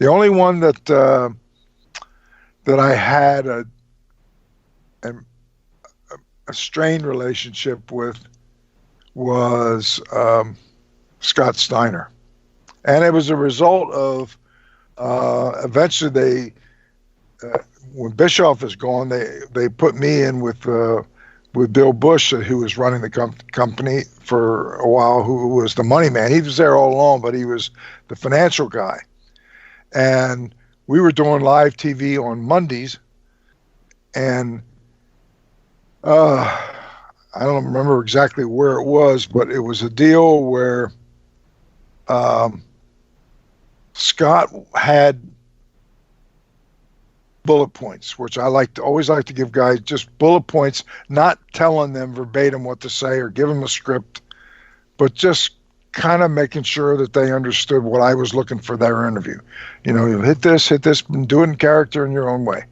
The only one that I had a strained relationship with was Scott Steiner, and it was a result of eventually they when Bischoff is gone, they put me in with Bill Bush, who was running the company for a while, who was the money man. He was there all along, but he was the financial guy. And we were doing live TV on Mondays, and I don't remember exactly where it was, but it was a deal where Scott had bullet points, which I always like to give guys just bullet points, not telling them verbatim what to say or give them a script, but just kind of making sure that they understood what I was looking for their interview. You hit this, and do it in character in your own way.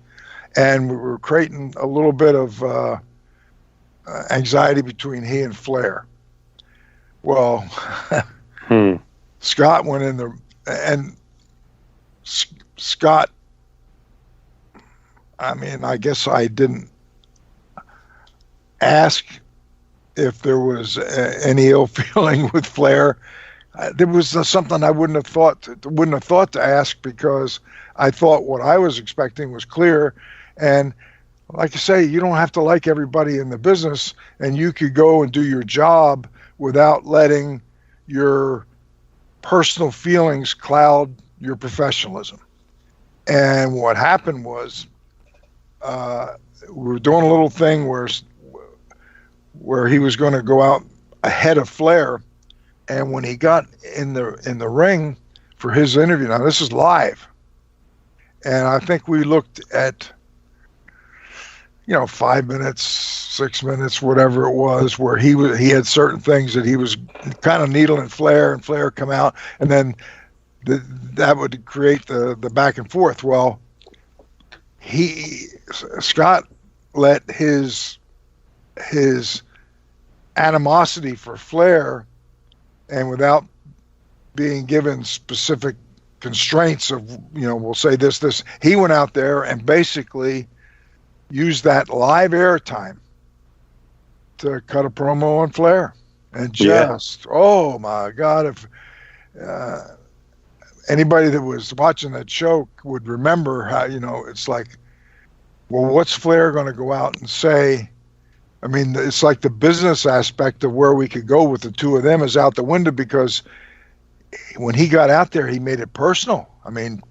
And we were creating a little bit of anxiety between he and Flair. Well, Scott went in there, and Scott, I mean, I guess I didn't ask if there was any ill feeling with Flair. There was something I wouldn't have thought to ask, because I thought what I was expecting was clear. And like I say, you don't have to like everybody in the business, and you could go and do your job without letting your personal feelings cloud your professionalism. And what happened was, we were doing a little thing where he was going to go out ahead of Flair, and when he got in the ring for his interview, now this is live, and I think we looked at 5 minutes, 6 minutes, whatever it was, where he had certain things that he was kind of needling Flair, and Flair come out, and then that would create the back and forth. Well, Scott let his animosity for Flair, and without being given specific constraints of, we'll say this, he went out there and basically used that live airtime to cut a promo on Flair. And just, oh my God, if anybody that was watching that show would remember how, it's like, well, what's Flair going to go out and say? I mean, it's like the business aspect of where we could go with the two of them is out the window, because when he got out there, he made it personal. I mean,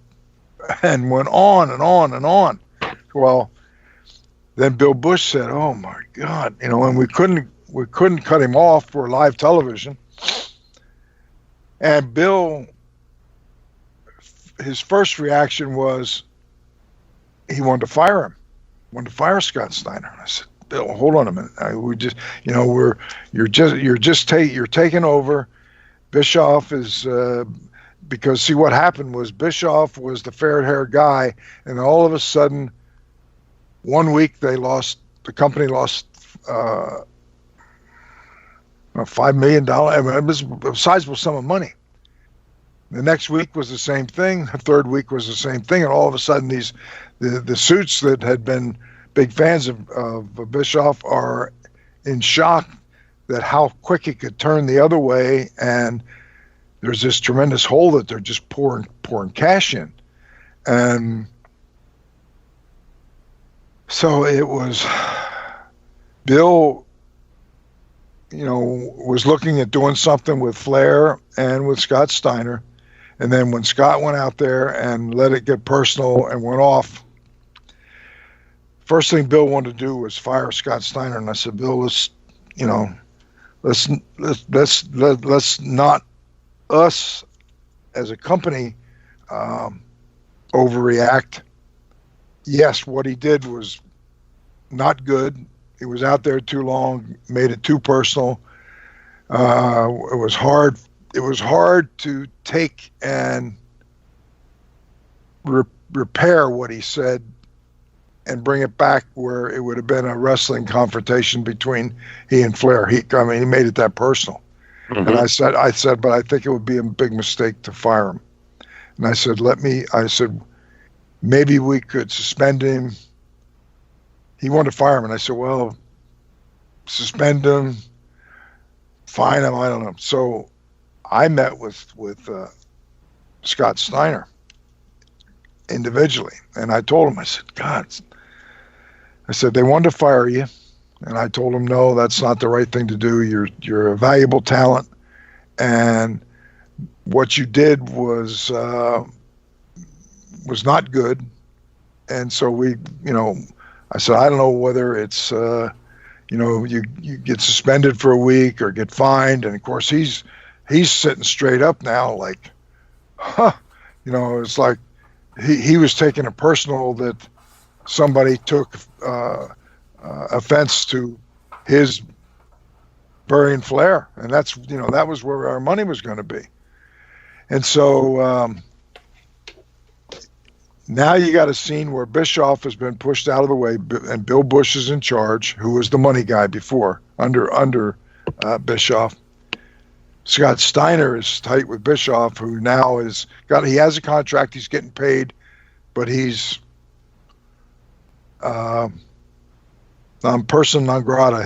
and went on and on and on. Well, then Bill Bush said, "Oh my God," and we couldn't cut him off for live television. And Bill, his first reaction was he wanted to fire him, wanted to fire Scott Steiner. And I said, "Bill, hold on a minute. You're taking over. Bischoff is because see what happened was Bischoff was the fair-haired guy, and all of a sudden, 1 week the company lost $5 million. I mean, it was a sizable sum of money. The next week was the same thing. The third week was the same thing, and all of a sudden, the suits that had been big fans of Bischoff are in shock that how quick it could turn the other way, and there's this tremendous hole that they're just pouring cash in. And so it was Bill, was looking at doing something with Flair and with Scott Steiner. And then when Scott went out there and let it get personal and went off, first thing Bill wanted to do was fire Scott Steiner. And I said, Bill, let's not us as a company overreact. Yes, what he did was not good. He was out there too long, made it too personal. It was hard. It was hard to take and repair what he said and bring it back where it would have been a wrestling confrontation between he and Flair. He made it that personal. Mm-hmm. And I said, but I think it would be a big mistake to fire him. And I said, maybe we could suspend him. He wanted to fire him. And I said, well, suspend him, fine him, I don't know. So I met with Scott Steiner individually. And I told him, I said, God, I said, they wanted to fire you. And I told him, no, that's not the right thing to do. You're a valuable talent. And what you did was not good. And so I said, I don't know whether it's, you get suspended for a week or get fined. And of course he's sitting straight up now, like, it's like he was taking it personal that somebody took offense to his burying Flair. And that's, that was where our money was going to be. And so now you got a scene where Bischoff has been pushed out of the way, and Bill Bush is in charge, who was the money guy before, under Bischoff. Scott Steiner is tight with Bischoff, who now he has a contract, he's getting paid, but he's person non grata.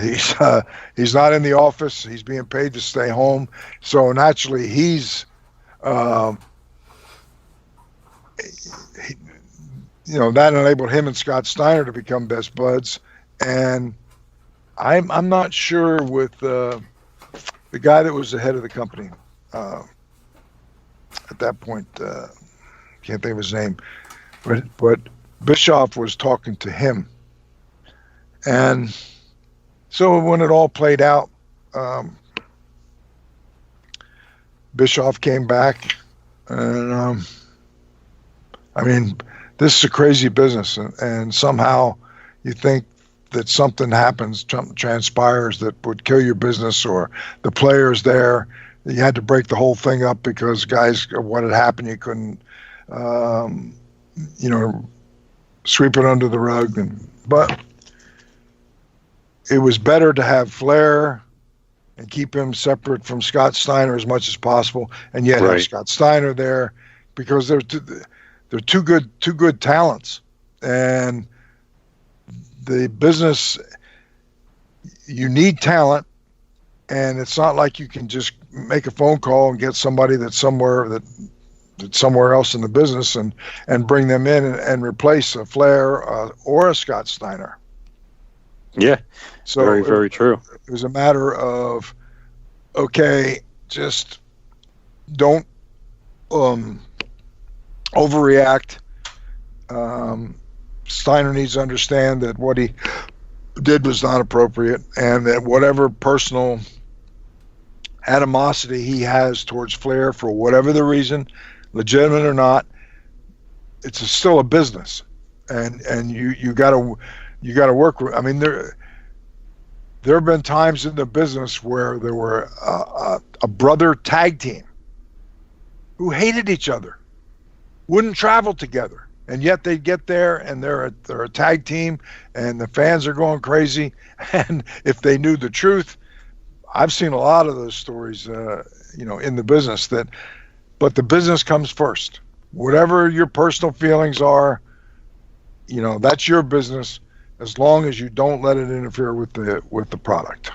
He's not in the office. He's being paid to stay home. So naturally, that enabled him and Scott Steiner to become best buds. And I'm not sure with the guy that was the head of the company at that point. Can't think of his name, but Bischoff was talking to him. And so when it all played out, Bischoff came back, and this is a crazy business, and somehow you think that something happens, transpires that would kill your business, or the players there, you had to break the whole thing up because guys, what had happened, you couldn't, sweep it under the rug. But it was better to have Flair and keep him separate from Scott Steiner as much as possible, and yet have Scott Steiner there, because they're two good talents. And the business, you need talent, and it's not like you can just make a phone call and get somebody that's somewhere else in the business and bring them in and replace a Flair or a Scott Steiner. Yeah, so very, very true. It was a matter of, okay, just don't overreact. Steiner needs to understand that what he did was not appropriate, and that whatever personal animosity he has towards Flair, for whatever the reason, legitimate or not, it's still a business, and you got to work with. There have been times in the business where there were a brother tag team who hated each other, wouldn't travel together, and yet they'd get there and they're a tag team, and the fans are going crazy. And if they knew the truth, I've seen a lot of those stories, in the business. But the business comes first. Whatever your personal feelings are, that's your business, as long as you don't let it interfere with the product.